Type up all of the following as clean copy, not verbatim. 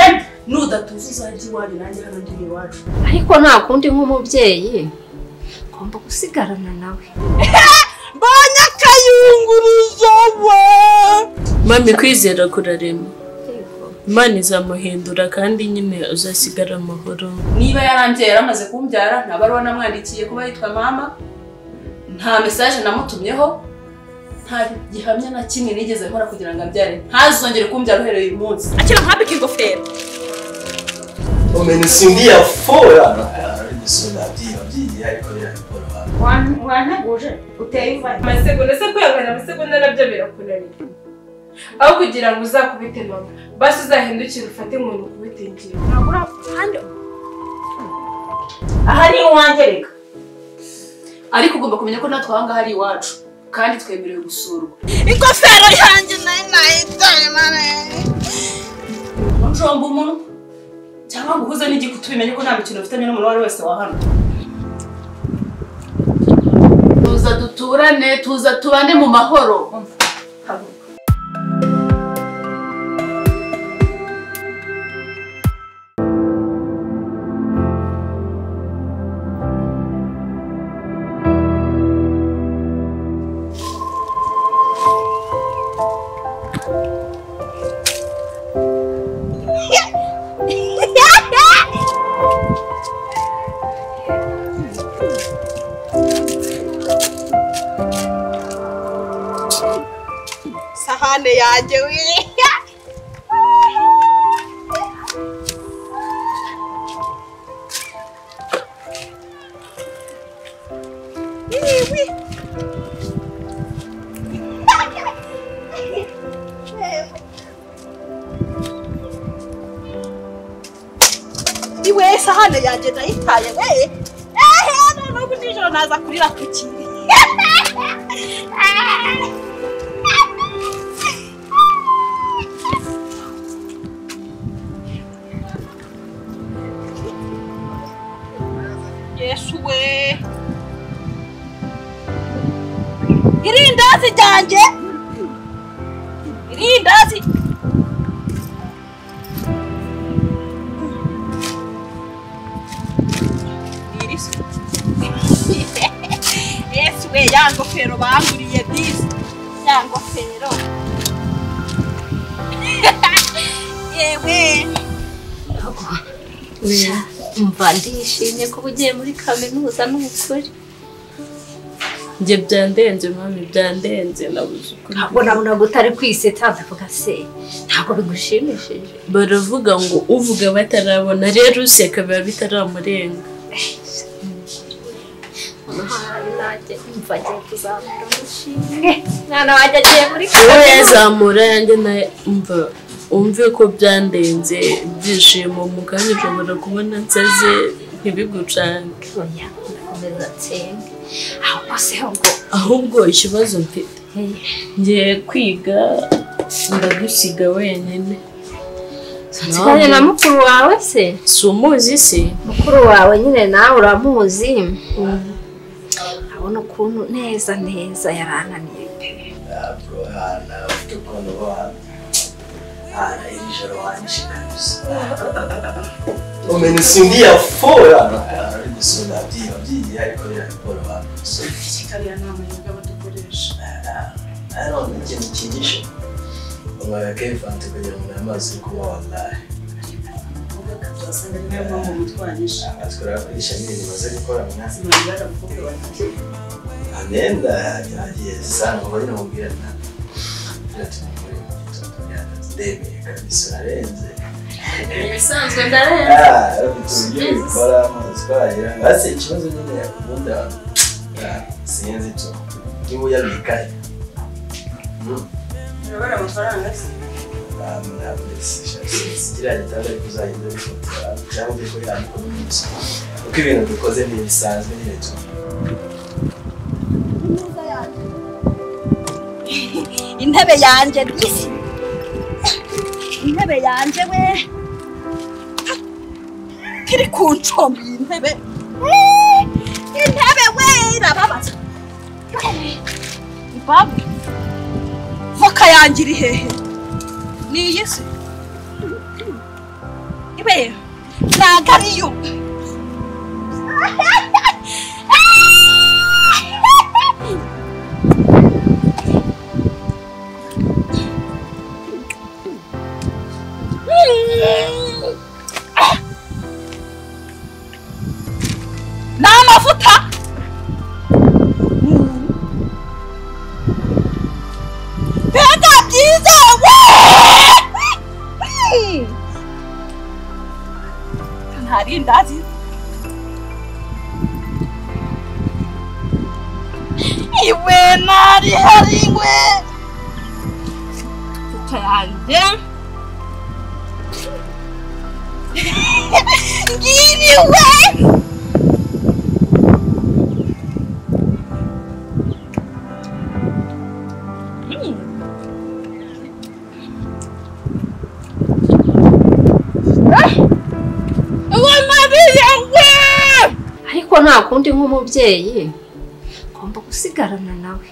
genda nudatuza uzajya iwanyu nanjye hano ndi iwacu ariko nta kundi nk'umubyeyi ngomba gusigarana nawe. mbonye akayunguruzo we mami kwizera kurarema Imana izamuhindura kandi nyine uzasigara amahoro. Niba yarambye yaramaze kumbyara nta baruwa namwandikiye kuba yitwa mama nta message namutumyeho nta gihamya na kimwe nigeze nkora kugira ngo ambyare ntazongere kumbyara uhereye uyu munsi akira nkabika ingofero umene sindiya fora ariko byiye ariko birakora wanteguje uteye imva amasegonda se kwiyangana amasegonda nabyo birakunanira aho kugira ngo uzakubite mama basi uzahindukira ufate umuntu kubitingira nabura kandi aha ni iwanjye ariko ugomba kumenya ko natwe aha ngaha ari iwacu kandi twemerewe gusurwa ingofero yanjye nayitaye mane njomba umuntu cyangwa guhuza n'igikutu bimenye ko nta mikino ufitanye n'umuntu wari wese wa hano tuza duturane tuza tubane mu mahoro sahane yanjye we iwe sahane yanjye ndayitaye we no kujijoro naza kurira kukiri Yesu we irindazi ryanjye irindazi Yesu we yangofero banguriye disi yangofero yewe Umva ndishimye ko ugiye muri kaminuza n'ukuri. Nje byandenze mami byandenze nabuze ukuri. Ntabwo nabona gutari kwiseta ndavuga se ntabwo bigushimishije. Baravuga ngo uvuga batarabona rero useka biba bitaramurenga. Umva ngiye kuzamura umushinge. Mwana wajya agiye muri kaminuza. Yazamura yanjye na umve ko byandenze byishimo mu kanya ushobora kubona nsaze ntibigucange. Oya ndakomeza nsenge ahubwo ikibazo mfite ngiye kwiga ndagusiga wenyine. Nsigaye na mukuru wawe se? Si umuzi se? Mukuru wawe nyine nawe uramuzi. Abona ukuntu neza yarananiye pe. bro hana ukono wa ara ijoro wanishikabisa umene sindiya fora ariko byiye ariko birakora so kikariya nama y'abagabo dukoresha none ikintu kigisha umwaka kevante kugira ngo amazi kuba wallahi twasanga niyo mpamvu mutwanisha atwara kwisha n'ibintu baze gukora mwasi mwabara kuko bati anenda yagiye sana bari no mubwira na debe kabisa arenze bisanzwe ndarenze tugiye gukora amazwaye ngase ikibazo nyine yakunda sinzi to niba yabikaye urabara amafaranga se kiriya gitanda ariko uzagenda bifotora cyangwa ko yandika n'umunsi uko ibintu dukoze ntibisanzwe nyine tu intebe yanjye isi intebe yanjye we kiri kuncomba intebe we irababaza ibabu voka yanjye iri hehe ni iyi se we nagariyo n'amavuta mbega byiza we ntari ndazi iwe nari hari we tukayanjye ngiri we ariko nta kundi nk'umubyeyi ngomba gusigarana nawe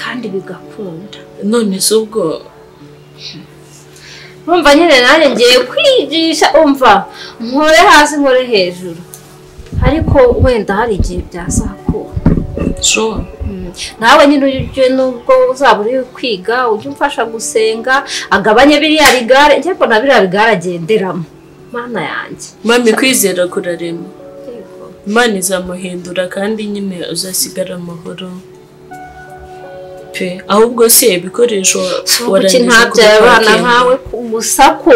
kandi bigakunda. none se ubwo umva nyine nanjye ngiye kwigisha umva nkore hasi nkore hejuru ariko wenda hari igihe byazakunda. sure nawe nyine ujye nubwo uzaba uri kwiga ujye umfasha gusenga agabanye biriya rigare njye ko na biriya rigare agenderamo mana yanjye. mami kwizera kurarema Imana izamuhindura kandi nyine uzasigara amahoro pe. ahubwo se ibikoresho warangije ntabyaye abana nkawe gusa ko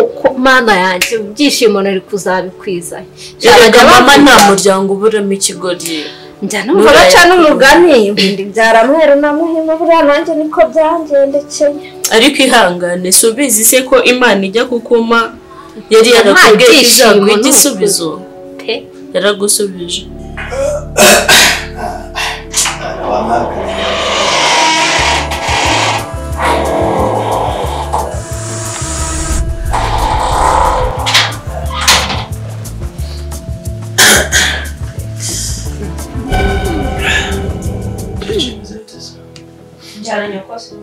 mana yanjye ibyishimo nari kuzabikwizaye. Erega mama nta muryango uburamo ikigori. njya numva baca n'umugani ibindi byara mweru na muhima buriya nanjye niko byangendekeye. ariko ihangane si ubizi se ko Imana ijya kukuma yari yarakubwiye izaguha igisubizo pe yaragusubije. Jaranya kose.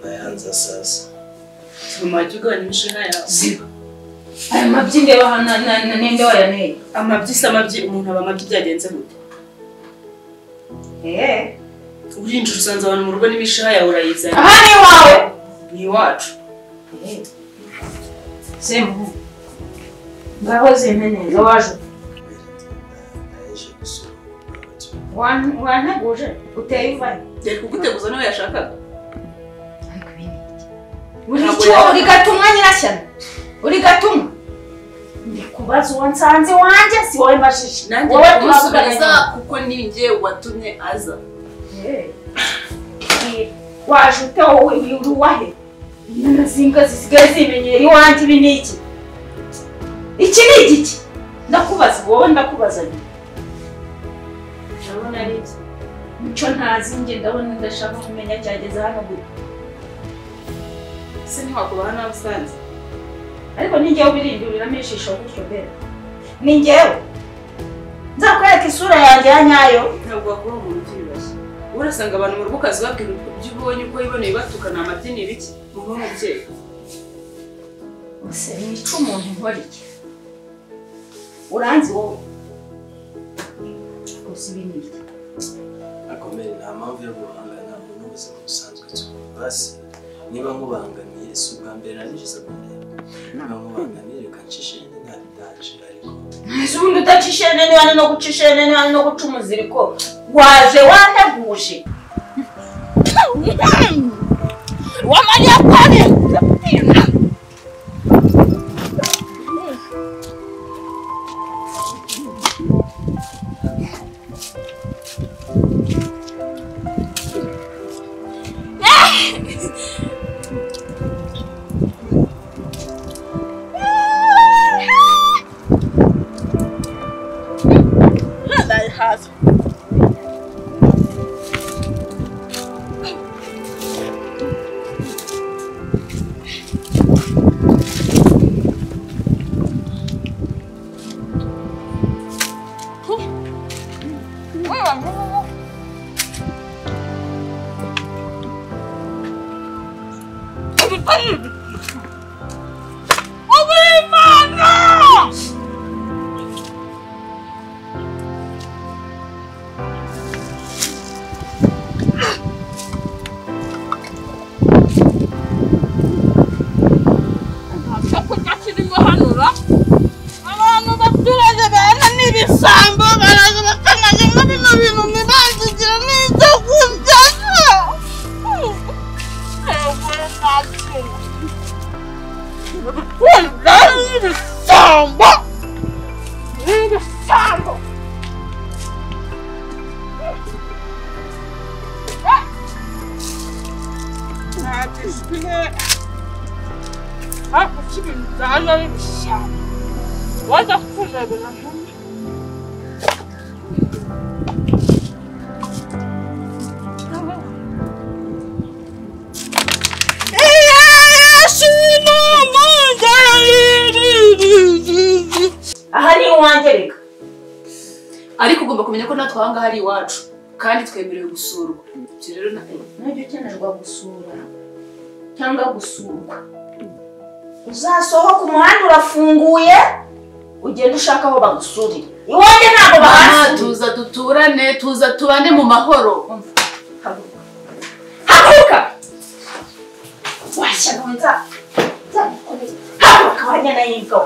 Nayanza sasa. Tumajuga ni mshina ya ziba. aya mabyi ndeba hana nende wayaneye Amabyi samabyi umuntu abamabyi byagenze gute? Urinjira usanze abantu mu rugo n'imishaha yawe urayizana. aha ni wawe Ni wacu. semu ngaho zimeneza waje Naje gusura. wanteguje uteye uvaye Yari kuguteguza nawe yashakaga. uri gatumwa nyirashyana uri gatumwa ndikubaza uwo nsanze wanjye si wowe mbashije Nanjye kumusubiza kuko ninjye watumye aza. waje ute wowe uri wahe nazinga zisigaye zimenyera iwanjye ibi ni iki iki ni igiki ndakubaza wowe ndakubaza ndabona ari iki muco ntazi njye ndabona ndashaka kumenya cyageze hano gute Se ntiwakubaha n'abasanze. ariko ni njyewe ubirinduriramo ijisho gutyo mbere ni njyewe nzakwereka isura yanjye ya nyayo Ntabwo wakuba umuntu byibashye. Urasanga abantu mu rugo kazi babwira ibyo ubonye uko iboneye batukana amabyini ibiki. Muba mubyeyi. ese nica umuntu nkora iki uranzi wowe gusa ibi ni iki Akomeye nta mpamvu yo guhangana n'ubuzima busanzwe basi niba nkubangamiye si ubwa mbere narinjiza kumureba niba nkubangamiye reka ncishe ntabitaje ariko ese ubundi udacishe nene hano no gucisha nene hano no guca umuziriko waje wanteguje wamariya kwari has ibisambo ibisambo hapo chini mtaala ibisambo waza kuza bana ahari iwanjye ariko ugomba kumenya ko natwe aha ngaha ari iwacu kandi twemerewe gusurwa. Ibyo rero ntabyo ukenerwa gusura cyangwa gusurwa. Uzasohoka umuhanda urafunguye ugenda ushaka aho bagusurira. Iwanjye ntabwo bahasura. tuza duturane, tuza tubane mu mahoro. Haguruka washyira nza haguruka wanyana y'imbwa.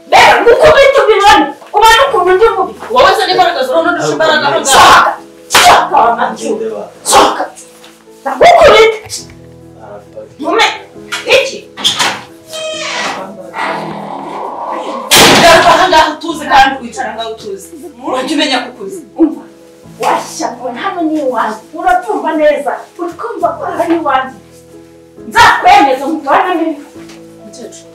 Bera gukubita ubibone ubona ukuntu ndi mubi. Wowe se n'imbaraga z'uruhu ndusha imbaraga aho ngaho. Sohoka wamabyuka sohoka ndagukubita mume iki aha ngaho utuze kandi wicara ngaho utuze. Wajya umenya kukuze. washyirwa hano ni iwanjye uratumva neza uri kumva ko ari iwanjye nzakwemeza mutwana neza. Mukecuru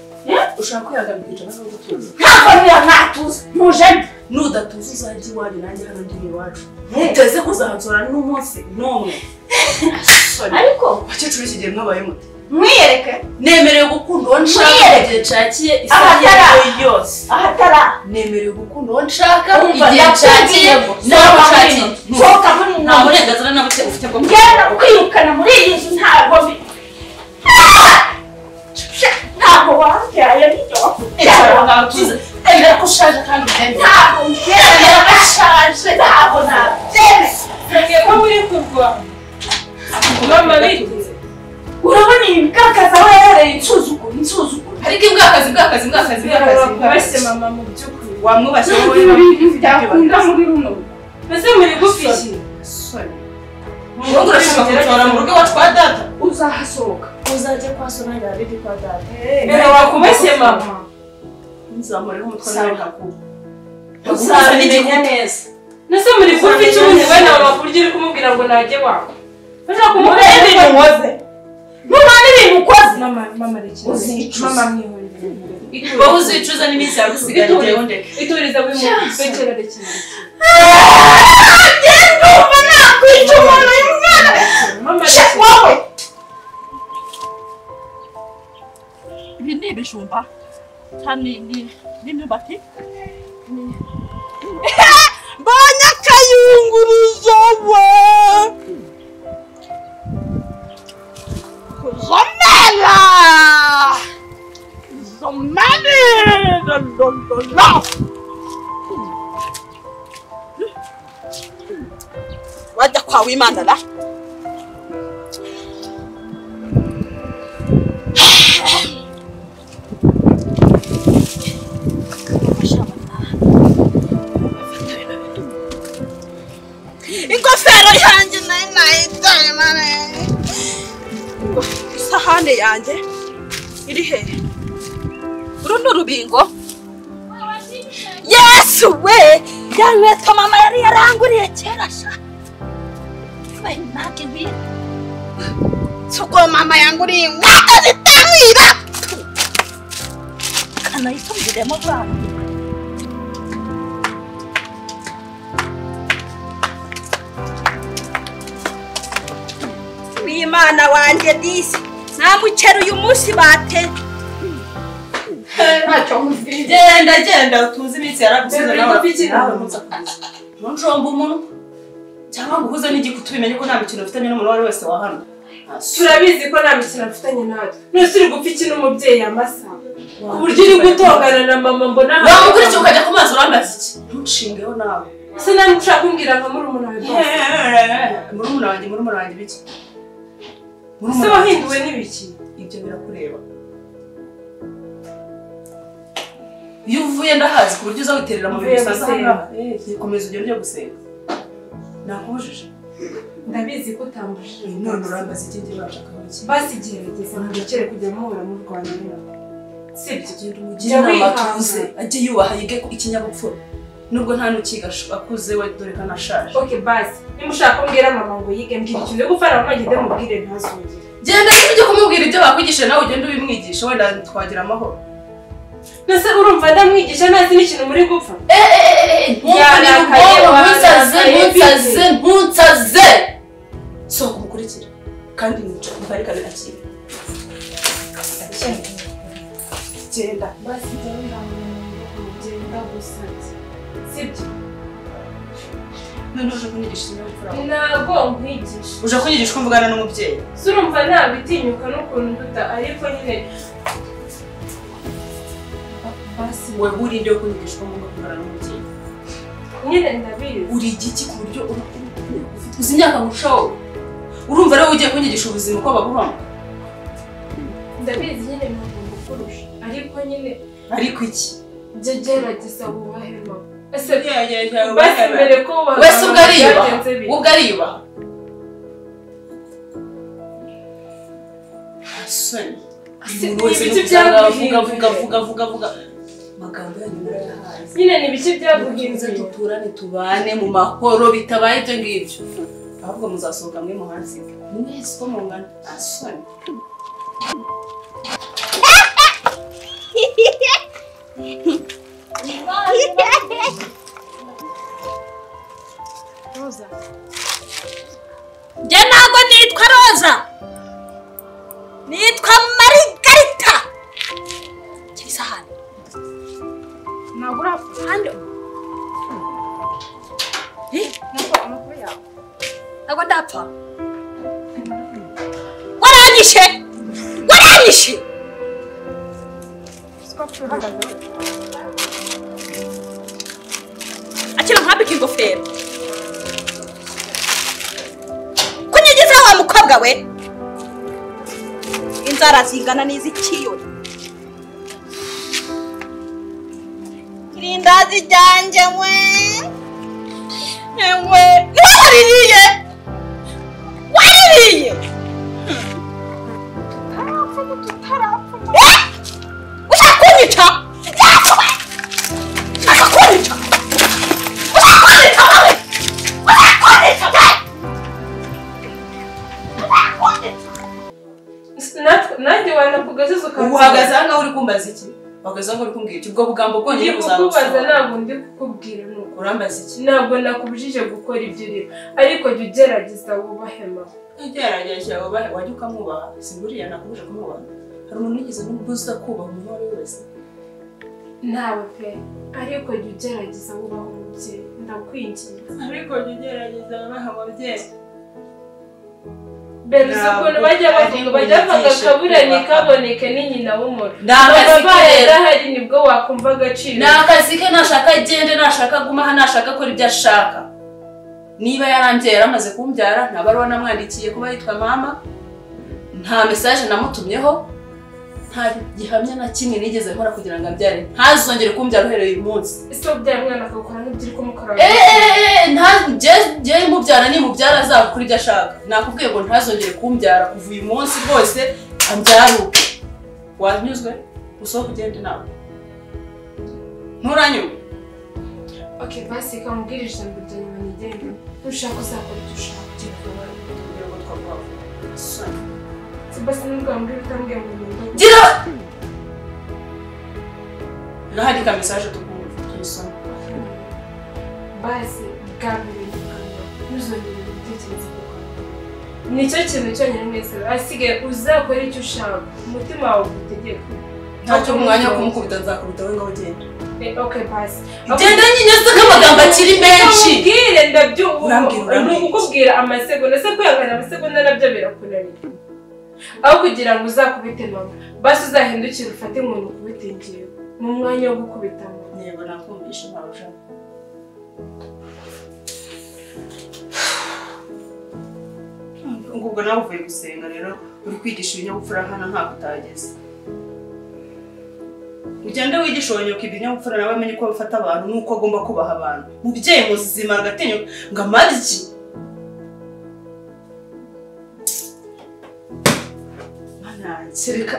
ushaka kwihagarika kwicara ngaho utuze. Ntabwo niyo mwatuze ntuje Nudatuze uzajya iwanyu nanjye hano ndi iwacu. Uteze kuzahansura n'umunsi n'umwe. ariko Bakecuru iki gihe mwabaye mute? mwiyereke Nemerewe gukunda uwo nshaka igihe nshakiye isaha yose. ahatara Nemerewe gukunda uwo nshaka Umva, igihe nshakiye nawe nshakiye. sohoka muri Nta burenganzira na buke ufite bwo ngenda kwirukana muri iyi nzu ntabwo ntabwo wabyaye n'ibyo tuze. Emera ko ushaje kandi utemera. ntabwo mbyemera bashaje ntabwo nabyemera. ngiye ko muri kurwana mama bituze urabona iyi mbwakazi aho yahereye insuzuguro Ariko imbwakazi base mama mu by'ukuri wamwubashye byakunda muri runo mbese muri gufiki wowe urashaka kutora mu rugo iwacu kwa data. uzahasohoka Uzajya kwa so nanjye abidi kwa data. mbere wakubase mama Nzamureho umutwe nawe nkakuba. uzabimenya neza. nese muri gufiki ubundi we nawe makurya uri kumubwira ngo najye wako bashaka kumubwira Murebe ibintu ukoze nubona ibintu ukoze mama rekera uzicuza. mama mwihorere Wowe uzicuza n'iminsi yawe usigaye njyewe ndeke. ituriza wimukekera rekera ndumva nakwica umuntu y'umwana mama wowe ibi ni ibijumba cyane n'imyumbati. mbonye akayunguruzo we zomera lolololo wajya kwa w'Imana la ingofero yanjye nayitaye mane isahane yanjye iri he uru ni urubingo yesu we yanywetwa mama yari yaranguriye kera sha we ntabwo ibi suko mama yanguriye inkweto zitamwira kanayitubwiremo bwana w'Imana wanjye disi namukera uyu munsi bate Ntacyo mufite. Genda utuze iminsi yaragusize nawe musakuza. Ntunjomba umunwa cyangwa ngo uhuze n'igikutu bimenye ko nta mikino ufitanye n'umuntu wari wese wa hano. turabizi ko nta mikino afitanye natwe nose uri gupfa iki n'umubyeyi amasa ku buryo uri gutongana na mama mbona wamukurikiye ukajya ku mazi urambaza iki? Ntunshingeho nawe. ese nawe ushaka kumbwira nka murumuna wawe bose Murumuna wanjye biki? ese wahinduwe n'ibiki Ibyo birakureba. Iyo uvuye ndahazi ku buryo uza witerera mu bintu bisaza hano. Komeza ugende ujye gusenga. Nakubujije. ndabizi ko utambujije None urambaza iki ngiye bashaka iki? basi gerageza nturekere kujya muhura murwana nawe sibyo genda umugire inama tuze ajye yubaha yige ikinyabupfura nubwo nta nukiga akuze we dore kanashaje. Okay basi nimushaka kumbwira mama ngo yige mbwira ikintu yo gufara mama ngende mubwire ntazongere. Genda ujye kumubwira ibyo bakwigisha nawe ugende ubimwigisha wenda twagira amahoro. Nase urumva ndamwigisha nazi n'ikintu muri gupfa. Ntutsaze so kumukurikira kandi nico mbarika birakira. Genda basi genda gusa sibyo none uje kunyigisha ikinyabupfura ntabwo nkwigisha uje kunyigisha ko mvugana n'umubyeyi surumva ntabitinyuka n'ukuntu nduta ariko nyine basi we burinde kunyigisha ko mvugana n'umubyeyi nyine ndabizi uri igiki ku buryo uzi imyaka ngushaho urumva rero ugiye kunyigisha ubuzima uko babubamo ndabizi nyine mpamvu kurusha ariko nyine ariko iki gerageza wubahema ese basi mbere ko wese ubwo ariyubaha asoni vuga magambo yanyu murayahazi nyine ni biki byaguhinze duturane tubane mu mahoro bitabaye ibyo ngibyo ahubwo muzasohoka mwe muhansige mwese ko mungana asoni Roza. Njye ntabwo nitwa Roza. Nitwa Margarita. Cyisa hano. Nagura hando. Nako amakuru yawe. Ntabwo ndapfa. Waranyishe. Akira nkabika ingofero. Kunyigeza wa mukobwa we. Inzara zingana n'izikiyoni. Irindazi ryanje we. Ewe, waririye. Tutarapfa. Usakunyica. Nanjye wanakugaziza ukavuga uhagaze hano uri kumbaza iki uhagaze hano uri kumbwira iki ubwo bugambo bwonyine buzagusoza ntabwo ndi kukubwira nuko urambaza iki ntabwo nakubujije gukora ibyo urimo ariko jya ugerageza wubahema ugerageza wubahe wajya ukamwubaha singuriya nakubuje kumwubaha hari umuntu wigeze n'ubuza kubaha umuntu uwo ari we wese ntawe pe ariko jya ugerageza wubaha umubyeyi ndakwinginze ariko jya ugerageza wubaha umubyeyi Beruze ukuntu bajya bavuga akaburanye kaboneke ni nyina w'umuntu ndahari nibwo wakumva agaciro n'akazi ke nashaka agende nashaka agumaha nashaka akora ibyo ashaka niba yarambye yaramaze kumbyara nta baruwa namwandikiye kuba yitwa mama nta message namutumyeho nta gihamya na kimwe nigeze nkora kugira ngo ambyare ntazongere kumbyara uhereye uyu munsi ese ubyara umwana akakora n'ibyo kumukora nta mubyara ni mubyara azaba kuri ibyo ashaka nakubwiye ngo ntazongere kumbyara kuva uyu munsi rwose ambyaruke wanyuzwe usohoke ugende nawe nturanyuwe okay basi kamubwira ijambo rya nyuma nigende nushaka uzakora icyo ushaka kugira ngo twavuga soni basi nubwo wambwira utambwiye ngo gira nahari ka message tukumva isoni basi bwambere ntuzongere gutekereza nicyo kintu cyonyine mwese asigaye uzakora icyo ushaka umutima wawe ugutegeka ntacyo umwanya wo kumukubita nzakubita we ngaho ugenda okay basi genda nyine uzi ko amagambo akiri menshi ubwire ndabyumva ni ukukubwira amasegonda se kwihangana amasegonda nabyo birakunanira aho kugira ngo uzakubite mama basi uzahindukire ufate umuntu ukubite ngewe mu mwanya wo gukubita mama yego nakumvisha ntawe ushaka ubwo nawe uvuye gusenga rero uri kwigisha ibinyabupfura hano ntabwo utageze ugende wigisha uwanyoka ibinyabupfura nawe amenye uko bafata abantu n'uko agomba kubaha abantu mubyeyi muzima agatinyuka ngo amarye mana kereka